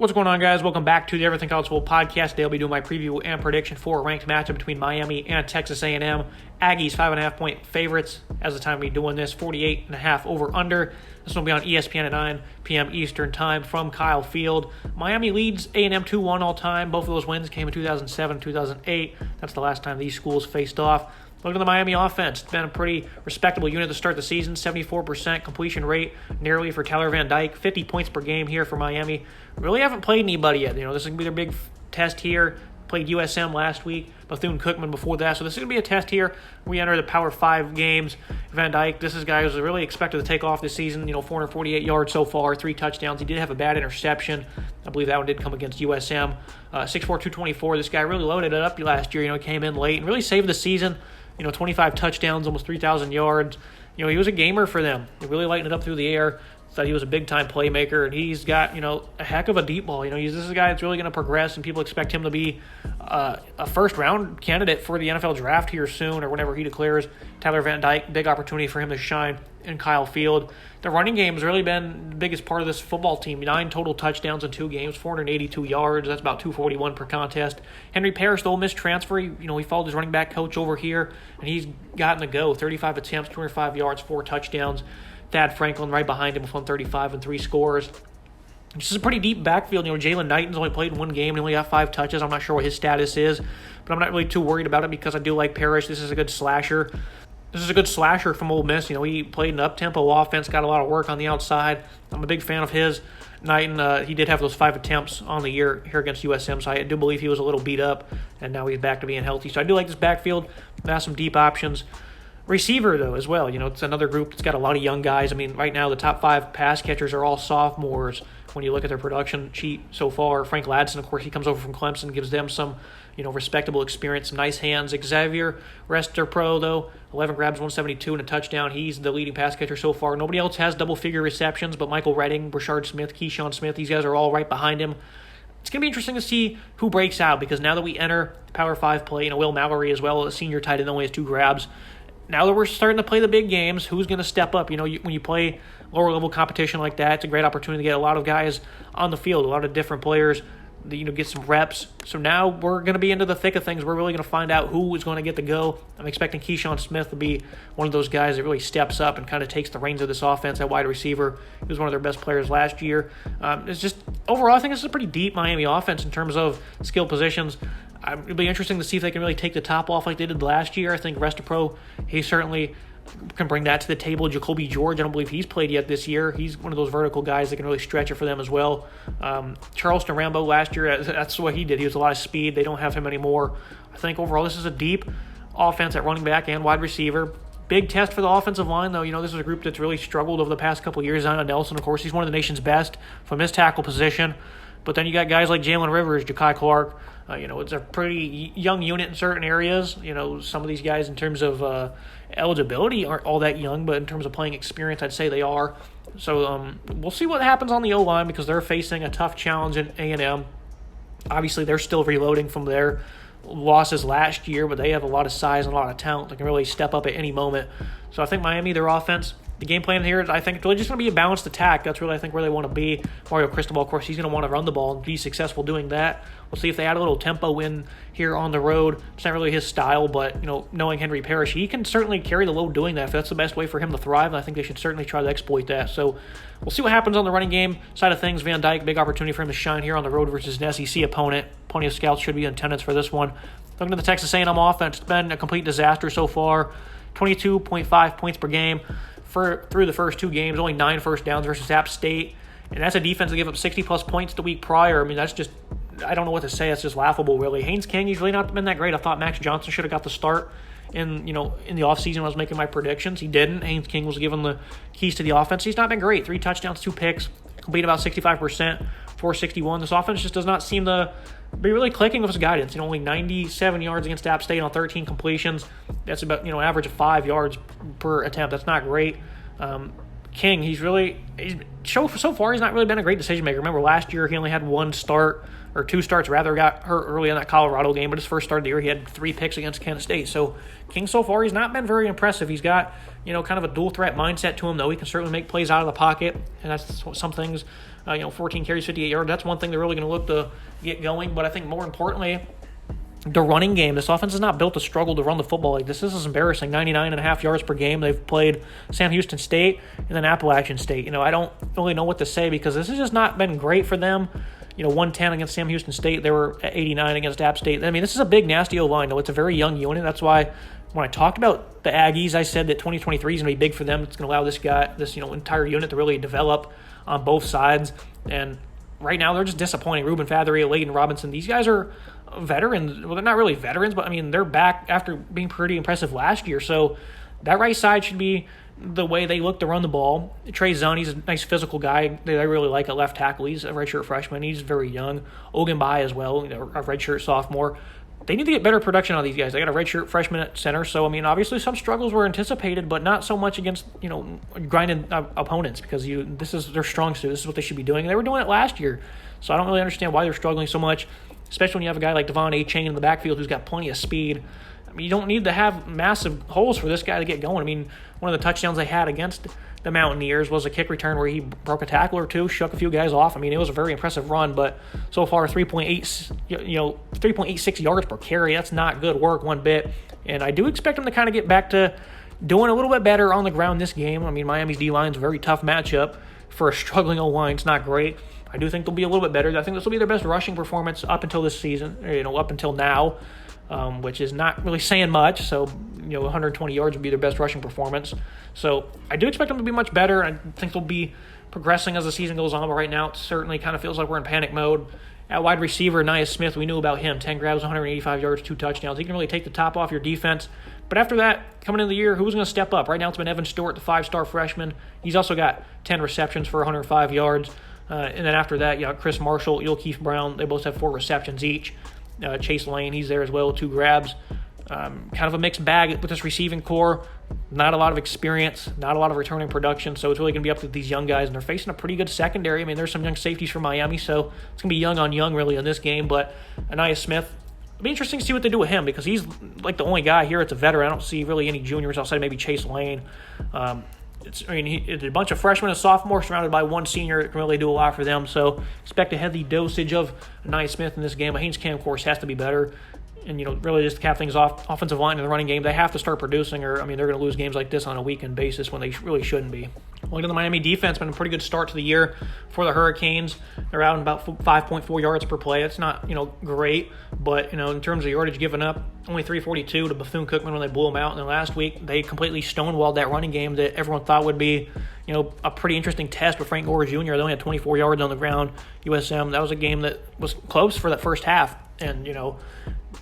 What's going on, guys? Welcome back to the Everything College Football Podcast. Today I'll be doing my preview and prediction for a ranked matchup between Miami and Texas A&M. Aggies 5.5-point favorites as the time we doing this, 48.5 over/under. This will be on ESPN at 9 p.m. Eastern Time from Kyle Field. Miami leads A&M 2-1 all time. Both of those wins came in 2007 and 2008. That's the last time these schools faced off. Look at the Miami offense. It's been a pretty respectable unit to start the season. 74% completion rate, nearly for Tyler Van Dyke. 50 points per game here for Miami. Really haven't played anybody yet. This is going to be their big test here. Played USM last week, Bethune-Cookman before that. So this is going to be a test here. We enter the Power 5 games. Van Dyke, this is a guy who's really expected to take off this season. 448 yards so far, 3 touchdowns. He did have a bad interception. I believe that one did come against USM. 6'4", 224. This guy really loaded it up last year. He came in late and really saved the season. 25 touchdowns, almost 3,000 yards. He was a gamer for them. He really lightened it up through the air. Thought he was a big-time playmaker, and he's got, a heck of a deep ball. This is a guy that's really going to progress, and people expect him to be a first-round candidate for the NFL draft here soon or whenever he declares. Tyler Van Dyke, big opportunity for him to shine in Kyle Field. The running game has really been the biggest part of this football team. 9 total touchdowns in 2 games, 482 yards. That's about 241 per contest. Henry Parrish, the Ole Miss transfer, he followed his running back coach over here, and he's gotten to go. 35 attempts, 205 yards, 4 touchdowns. Thad Franklin right behind him with 135 and 3 scores. This is a pretty deep backfield. Jalen Knighton's only played in 1 game and only got 5 touches. I'm not sure what his status is, but I'm not really too worried about it because I do like Parrish. This is a good slasher. This is a good slasher from Ole Miss. He played an up-tempo offense, got a lot of work on the outside. I'm a big fan of his. Knighton, he did have those 5 attempts on the year here against USM, so I do believe he was a little beat up, and now he's back to being healthy. So I do like this backfield. It has some deep options. Receiver, though, as well. It's another group that's got a lot of young guys. Right now the top 5 pass catchers are all sophomores when you look at their production sheet so far. Frank Ladson, of course, he comes over from Clemson, gives them some, respectable experience, some nice hands. Xavier Rester Pro, though, 11 grabs, 172 and a touchdown. He's the leading pass catcher so far. Nobody else has double-figure receptions, but Michael Redding, Brashard Smith, Keyshawn Smith, these guys are all right behind him. It's going to be interesting to see who breaks out because now that we enter Power 5 play, Will Mallory as well, a senior tight end, only has 2 grabs. Now that we're starting to play the big games, who's going to step up? When you play lower-level competition like that, it's a great opportunity to get a lot of guys on the field, a lot of different players, get some reps. So now we're going to be into the thick of things. We're really going to find out who is going to get the go. I'm expecting Keyshawn Smith to be one of those guys that really steps up and kind of takes the reins of this offense at wide receiver. He was one of their best players last year. It's just, overall, I think this is a pretty deep Miami offense in terms of skill positions. It'll be interesting to see if they can really take the top off like they did last year. I think Restapro, he certainly can bring that to the table. Jacoby George, I don't believe he's played yet this year. He's one of those vertical guys that can really stretch it for them as well. Charleston Rambo last year, that's what he did. He was a lot of speed. They don't have him anymore. I think overall this is a deep offense at running back and wide receiver. Big test for the offensive line, though. This is a group that's really struggled over the past couple of years. Zion Nelson, of course, he's one of the nation's best from his tackle position. But then you got guys like Jalen Rivers, Ja'Kai Clark. It's a pretty young unit in certain areas. Some of these guys in terms of eligibility aren't all that young, but in terms of playing experience, I'd say they are. So we'll see what happens on the O-line because they're facing a tough challenge in A&M. Obviously, they're still reloading from their losses last year, but they have a lot of size and a lot of talent. They can really step up at any moment. So I think Miami, their offense, the game plan here is, I think, really just going to be a balanced attack. That's really, I think, where they want to be. Mario Cristobal, of course, he's going to want to run the ball and be successful doing that. We'll see if they add a little tempo in here on the road. It's not really his style, but, knowing Henry Parrish, he can certainly carry the load doing that. If that's the best way for him to thrive, and I think they should certainly try to exploit that. So we'll see what happens on the running game side of things. Van Dyke, big opportunity for him to shine here on the road versus an SEC opponent. Plenty of scouts should be in attendance for this one. Looking at the Texas A&M offense, it's been a complete disaster so far. 22.5 points per game. Through the first 2 games, only 9 first downs versus App State. And that's a defense that gave up 60-plus points the week prior. That's just, I don't know what to say. That's just laughable, really. Haynes King, he's really not been that great. I thought Max Johnson should have got the start in the offseason when I was making my predictions. He didn't. Haynes King was given the keys to the offense. He's not been great. 3 touchdowns, 2 picks, complete about 65%, 461. This offense just does not seem to be really clicking with his guidance. Only 97 yards against App State on 13 completions. That's about, an average of 5 yards per attempt. That's not great. King, so far he's not really been a great decision maker. Remember last year he only had 1 start, or 2 starts rather, got hurt early in that Colorado game, but his first start of the year he had 3 picks against Kansas State. So King so far he's not been very impressive. He's got, kind of a dual threat mindset to him, though. He can certainly make plays out of the pocket, and that's some things 14 carries, 58 yards. That's one thing they're really going to look to get going. But I think more importantly, the running game. This offense is not built to struggle to run the football like this. This is embarrassing. 99.5 yards per game. They've played Sam Houston State and then Appalachian State. I don't really know what to say because this has just not been great for them. 110 against Sam Houston State. They were at 89 against App State. I mean, this is a big, nasty O-line. It's a very young unit. That's why when I talked about the Aggies, I said that 2023 is going to be big for them. It's going to allow this entire unit to really develop on both sides. And right now, they're just disappointing. Ruben Fathery, Leighton Robinson, these guys are veterans. Well, they're not really veterans, but, they're back after being pretty impressive last year. So that right side should be the way they look to run the ball. Trey Zunn, he's a nice physical guy that I really like at left tackle. He's a redshirt freshman. He's very young. Ogunbai as well, a redshirt sophomore. They need to get better production on these guys. They got a redshirt freshman at center. So, obviously some struggles were anticipated, but not so much against, grinding opponents because this is their strong suit. This is what they should be doing. They were doing it last year. So I don't really understand why they're struggling so much, especially when you have a guy like Devon A-Chain in the backfield who's got plenty of speed. You don't need to have massive holes for this guy to get going. One of the touchdowns they had against the Mountaineers was a kick return where he broke a tackle or two, shook a few guys off. It was a very impressive run, but so far 3.86 yards per carry. That's not good work one bit. And I do expect him to kind of get back to doing a little bit better on the ground this game. Miami's D-line's a very tough matchup for a struggling O-line. It's not great. I do think they'll be a little bit better. I think this will be their best rushing performance up until this season, up until now. Which is not really saying much. So, 120 yards would be their best rushing performance. So I do expect them to be much better. I think they'll be progressing as the season goes on. But right now, it certainly kind of feels like we're in panic mode. At wide receiver, Nia Smith, we knew about him. 10 grabs, 185 yards, 2 touchdowns. He can really take the top off your defense. But after that, coming into the year, who's going to step up? Right now, it's been Evan Stewart, the 5-star freshman. He's also got 10 receptions for 105 yards. And then after that, Chris Marshall, Keith Brown. They both have 4 receptions each. Chase Lane, he's there as well, 2 grabs. Kind of a mixed bag with this receiving core. Not a lot of experience, not a lot of returning production, so it's really going to be up to these young guys, and they're facing a pretty good secondary. There's some young safeties from Miami, so it's going to be young on young really in this game, but Nia Smith, it'll be interesting to see what they do with him because he's like the only guy here that's a veteran. I don't see really any juniors outside of maybe Chase Lane. It's a bunch of freshmen and sophomores surrounded by one senior. It can really do a lot for them. So expect a heavy dosage of Nia Smith in this game. Haynes Cam, of course, has to be better. And, really just to cap things off, offensive line in the running game, they have to start producing or, they're going to lose games like this on a weekend basis when they really shouldn't be. Looking at the Miami defense, been a pretty good start to the year for the Hurricanes. They're out about 5.4 yards per play. That's not, great. But, in terms of yardage given up, only 342 to Bethune-Cookman when they blew them out. And then last week, they completely stonewalled that running game that everyone thought would be, a pretty interesting test with Frank Gore Jr. They only had 24 yards on the ground. USM, that was a game that was close for that first half. And,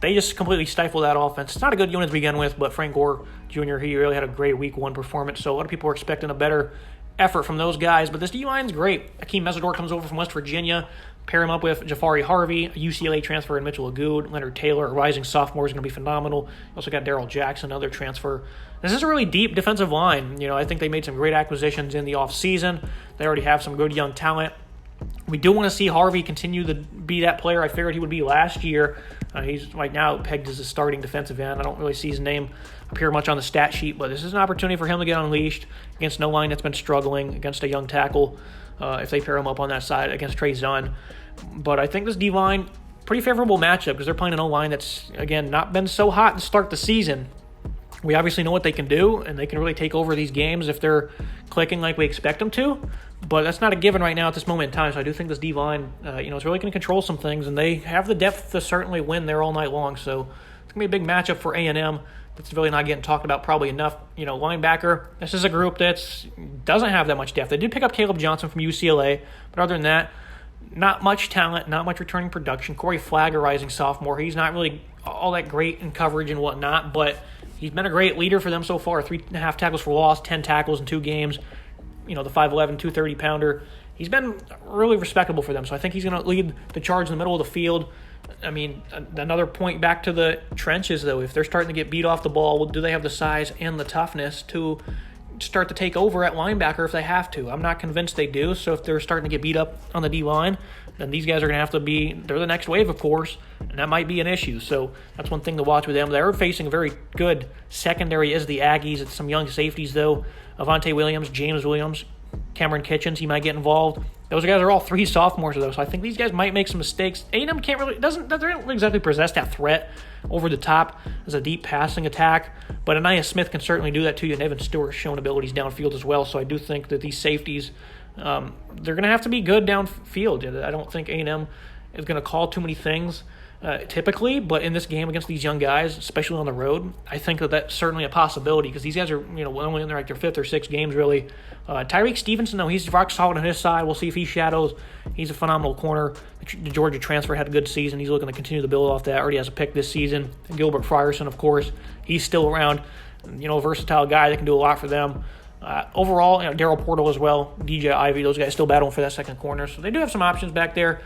they just completely stifled that offense. It's not a good unit to begin with, but Frank Gore Jr., he really had a great week 1 performance. So a lot of people were expecting a better effort from those guys. But this D-line's great. Akeem Mesidor comes over from West Virginia. Pair him up with Jafari Harvey, a UCLA transfer, and Mitchell Agood. Leonard Taylor, a rising sophomore, is going to be phenomenal. You also got Darrell Jackson, another transfer. This is a really deep defensive line. I think they made some great acquisitions in the offseason. They already have some good young talent. We do want to see Harvey continue to be that player I figured he would be last year. He's right now pegged as a starting defensive end. I don't really see his name appear much on the stat sheet, but this is an opportunity for him to get unleashed against no line that's been struggling, against a young tackle, if they pair him up on that side against Trey Zunn. But I think this D-line, pretty favorable matchup because they're playing an O-line that's, again, not been so hot to start the season. We obviously know what they can do, and they can really take over these games if they're clicking like we expect them to. But that's not a given right now at this moment in time. So I do think this D-line, is really going to control some things, and they have the depth to certainly win there all night long. So it's going to be a big matchup for A&M. That's really not getting talked about probably enough. Linebacker, this is a group that doesn't have that much depth. They did pick up Caleb Johnson from UCLA, but other than that, not much talent, not much returning production. Corey Flagg, a rising sophomore, he's not really all that great in coverage and whatnot, but he's been a great leader for them so far. 3.5 tackles for loss, 10 tackles in 2 games. The 5'11", 230-pounder. He's been really respectable for them, so I think he's going to lead the charge in the middle of the field. Another point back to the trenches, though. If they're starting to get beat off the ball, do they have the size and the toughness to start to take over at linebacker if they have to? I'm not convinced they do, so if they're starting to get beat up on the D-line, then these guys are going to have to they're the next wave, of course, and that might be an issue. So that's one thing to watch with them. They're facing a very good secondary as the Aggies. It's some young safeties, though. Avante Williams, James Williams, Cameron Kitchens, he might get involved. Those guys are all 3 sophomores, though, so I think these guys might make some mistakes. A&M they don't exactly possess that threat over the top as a deep passing attack, but Anaya Smith can certainly do that to you, and Evan Stewart's shown abilities downfield as well, so I do think that these safeties, they're going to have to be good downfield. I don't think A&M is going to call too many things typically, but in this game against these young guys, especially on the road, I think that's certainly a possibility because these guys are only in their 5th or 6th games really. Tyreek Stevenson, though, he's rock solid on his side. We'll see if he shadows. He's a phenomenal corner. The Georgia transfer had a good season. He's looking to continue to build off that. Already has a pick this season. And Gilbert Frierson, of course, he's still around. A versatile guy that can do a lot for them. Overall, Darryl Portal as well, DJ Ivey, those guys still battling for that second corner. So they do have some options back there.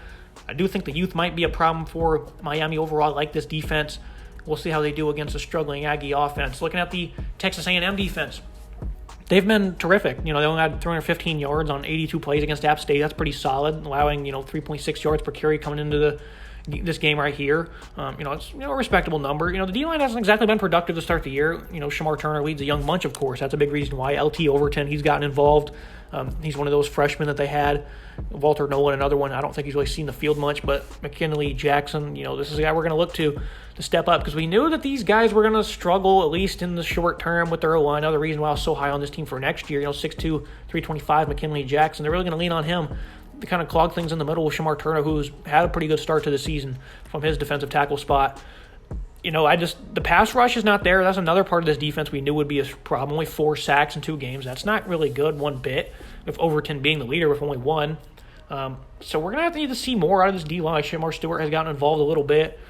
I do think the youth might be a problem for Miami overall. I like this defense. We'll see how they do against a struggling Aggie offense. Looking at the Texas A&M defense, they've been terrific. They only had 315 yards on 82 plays against App State. That's pretty solid, allowing 3.6 yards per carry coming into this game right here. It's a respectable number. The D-line hasn't exactly been productive to start the year. Shamar Turner leads a young bunch, of course. That's a big reason why. LT Overton, he's gotten involved. He's one of those freshmen that they had. Walter Nolan, another one. I don't think he's really seen the field much, but McKinley Jackson, this is a guy we're going to look to step up because we knew that these guys were going to struggle, at least in the short term, with their O-line. Another reason why I was so high on this team for next year, 6'2", 325, McKinley Jackson. They're really going to lean on him to kind of clog things in the middle with Shamar Turner, who's had a pretty good start to the season from his defensive tackle spot. The pass rush is not there. That's another part of this defense we knew would be a problem. Only 4 sacks in 2 games. That's not really good one bit, with Overton being the leader with only 1. So we're going to have to need to see more out of this D-line. Shamar Stewart has gotten involved a little bit.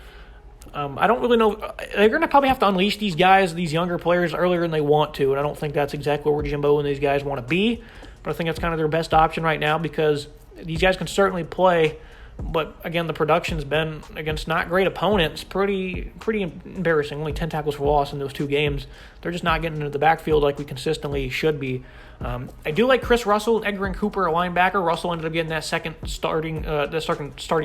I don't really know. They're going to probably have to unleash these guys, these younger players, earlier than they want to, and I don't think that's exactly where Jimbo and these guys want to be. But I think that's kind of their best option right now because these guys can certainly play. But, again, the production's been against not great opponents. Pretty embarrassing. Only 10 tackles for loss in those 2 games. They're just not getting into the backfield like we consistently should be. I do like Chris Russell and Edgar and Cooper, a linebacker. Russell ended up getting that second starting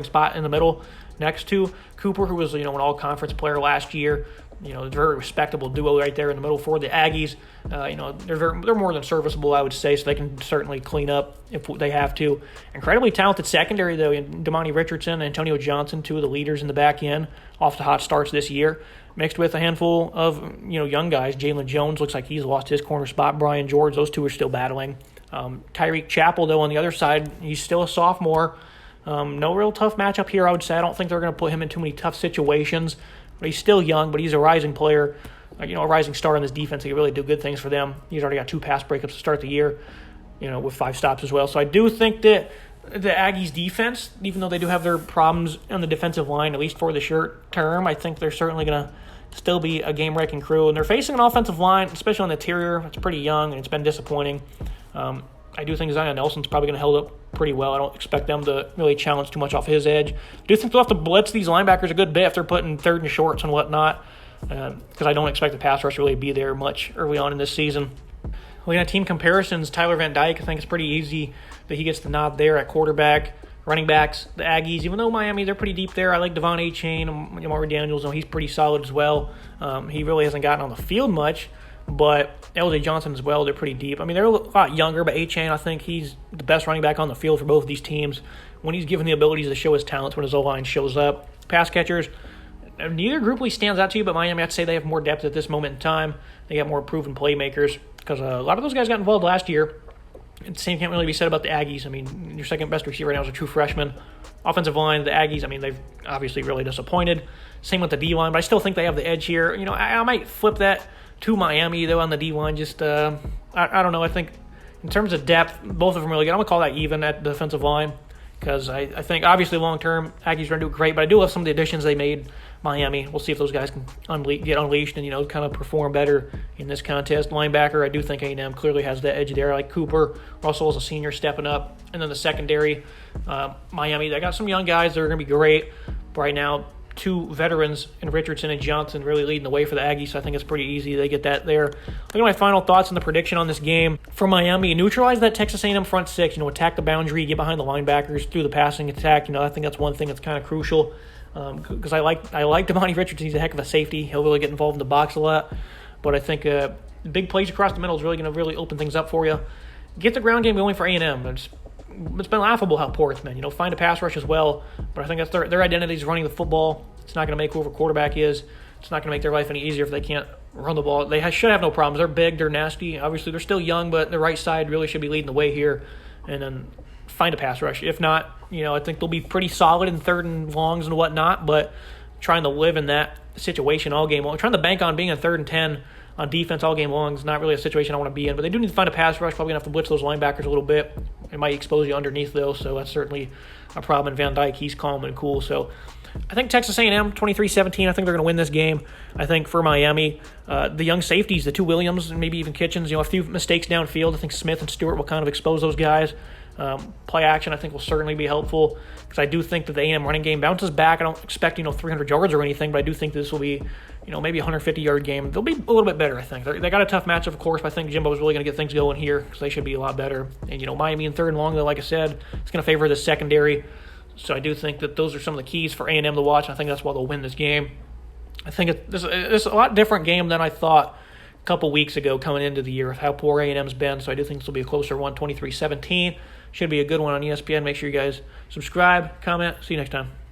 spot in the middle next to Cooper, who was an all-conference player last year. A very respectable duo right there in the middle for the Aggies. They're more than serviceable, I would say, so they can certainly clean up if they have to. Incredibly talented secondary, though. Damani Richardson and Antonio Johnson, 2 of the leaders in the back end, off to hot starts this year, mixed with a handful of young guys. Jalen Jones looks like he's lost his corner spot. Brian George, those 2 are still battling. Tyreek Chappell, though, on the other side, he's still a sophomore. No real tough matchup here, I would say. I don't think they're going to put him in too many tough situations. But he's still young, but he's a rising player, a rising star on this defense. He can really do good things for them. He's already got 2 pass breakups to start the year, with 5 stops as well. So I do think that the Aggies' defense, even though they do have their problems on the defensive line, at least for the short term, I think they're certainly going to still be a game-wrecking crew. And they're facing an offensive line, especially on the interior. It's pretty young, and it's been disappointing. I do think Zion Nelson's probably going to hold up pretty well. I don't expect them to really challenge too much off his edge. I do think they'll have to blitz these linebackers a good bit if they're putting 3rd and shorts and whatnot, because I don't expect the pass rush to really be there much early on in this season. Looking at team comparisons, Tyler Van Dyke, I think it's pretty easy that he gets the nod there at quarterback. Running backs, the Aggies, even though Miami, they're pretty deep there. I like Devon A-Chain, Amari Daniels, he's pretty solid as well. He really hasn't gotten on the field much. But LJ Johnson as well, they're pretty deep. They're a lot younger, but A-Chain, I think he's the best running back on the field for both of these teams when he's given the abilities to show his talents when his O-line shows up. Pass catchers, neither group really stands out to you, but Miami, I'd say they have more depth at this moment in time. They got more proven playmakers because a lot of those guys got involved last year. And the same can't really be said about the Aggies. Your second best receiver right now is a true freshman. Offensive line, the Aggies, they've obviously really disappointed. Same with the D-line, but I still think they have the edge here. I might flip that to Miami, though, on the D-line. Just, I don't know. I think in terms of depth, both of them really good. I'm going to call that even at the defensive line because I think, obviously, long-term, Aggies are going to do great, but I do love some of the additions they made Miami. We'll see if those guys can get unleashed and, kind of perform better in this contest. Linebacker, I do think A&M clearly has that edge there. I like Cooper. Russell is a senior stepping up. And then the secondary, Miami, they got some young guys that are going to be great. But right now, 2 veterans in Richardson and Johnson really leading the way for the Aggies, so I think it's pretty easy they get that there. Look at my final thoughts on the prediction on this game. For Miami, neutralize that Texas A&M front 6, attack the boundary, get behind the linebackers through the passing attack. I think that's one thing that's kind of crucial because I like Damani Richardson. He's a heck of a safety. He'll really get involved in the box a lot, but I think big plays across the middle is really going to really open things up for you. Get the ground game going for A&M. it's been laughable how poor it's been. Find a pass rush as well, but I think that's their identity is running the football. It's not going to make whoever quarterback is. It's not going to make their life any easier if they can't run the ball. They should have no problems. They're big. They're nasty. Obviously, they're still young, but the right side really should be leading the way here. And then find a pass rush. If not, I think they'll be pretty solid in third and longs and whatnot, but trying to live in that situation all game long, trying to bank on being in 3rd and 10 on defense all game long is not really a situation I want to be in. But they do need to find a pass rush. Probably going to have to blitz those linebackers a little bit. It might expose you underneath, though, so that's certainly a problem. And Van Dyke, he's calm and cool. So I think Texas A&M, 23-17, I think they're going to win this game. I think for Miami, the young safeties, the two Williams and maybe even Kitchens, a few mistakes downfield. I think Smith and Stewart will kind of expose those guys. Play action, I think, will certainly be helpful because I do think that the A&M running game bounces back. I don't expect 300 yards or anything, but I do think this will be maybe a 150-yard game. They'll be a little bit better, I think. They got a tough matchup, of course, but I think Jimbo's really going to get things going here because they should be a lot better. And Miami in 3rd and long, though, like I said, it's going to favor the secondary. So I do think that those are some of the keys for A&M to watch. I think that's why they'll win this game. I think it's a lot different game than I thought a couple weeks ago coming into the year of how poor A&M's been. So I do think this will be a closer one, 23-17. Should be a good one on ESPN. Make sure you guys subscribe, comment. See you next time.